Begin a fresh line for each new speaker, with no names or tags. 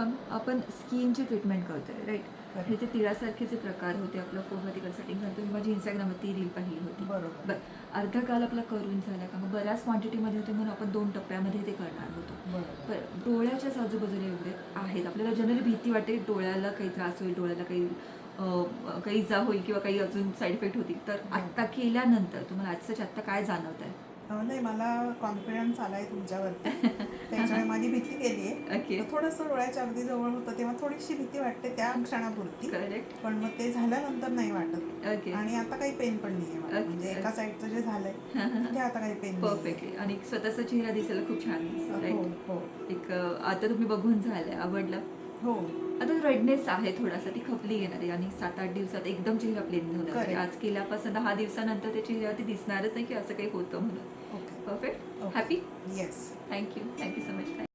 Ma'am आपण स्किनची treatment करतोय right.
Correct.
हे जे तिळासारखे जे प्रकार होते आपल्या फोनवरती कन्सल्टिंग झालं, तुम्ही माझी इंस्टाग्रामवरती रील पाहिली होती.
बरोबर.
बरं, अर्धा काल आपला करून झाला का, मग बऱ्याच क्वांटिटीमध्ये होते म्हणून आपण 2 टप्प्यामध्ये ते करणार होतो.
बरोबर.
बरं, डोळ्याच्याच आजूबाजूला एवढे आहेत, आपल्याला जनरली भीती वाटते डोळ्याला काही त्रास होईल, डोळ्याला काही इजा होईल किंवा काही अजून साईड इफेक्ट होतील. तर आत्ता केल्यानंतर तुम्हाला आजच्या आत्ता काय जाणवत आहे?
नाही, मला कॉन्फिडन्स आलाय तुमच्यावरती. त्याच्यामुळे माझी भीती गेली आहे.
ओके.
थोडंसं डोळ्याच्या अगदी जवळ होतं तेव्हा थोडीशी भीती वाटते त्या क्षणापुरती.
करेक्ट.
पण मग ते झाल्यानंतर नाही वाटत.
ओके.
आणि आता काही पेन पण नाहीये मला.
Okay.
म्हणजे एका साईडचं जे झालंय तिथे आता काही पेन नाही.
परफेक्टली. आणि स्वतःचा चेहरा दिसायला खूप छान दिसतो
हो
राईट.
हो
आता तुम्ही बघून झालंय, आवडलं.
हो.
आता रेडनेस आहे थोडासा, ती खपली येणार आहे आणि 7-8 दिवसात एकदम चेहरा प्लेन होणार आहे.
Correct.
आज केल्यापासून 10 दिवसानंतर ते चेहऱ्यावरती दिसणारच नाही की असं काही होतं म्हणून.
Okay.
Perfect.
Okay.
Happy.
Yes.
Thank you so much.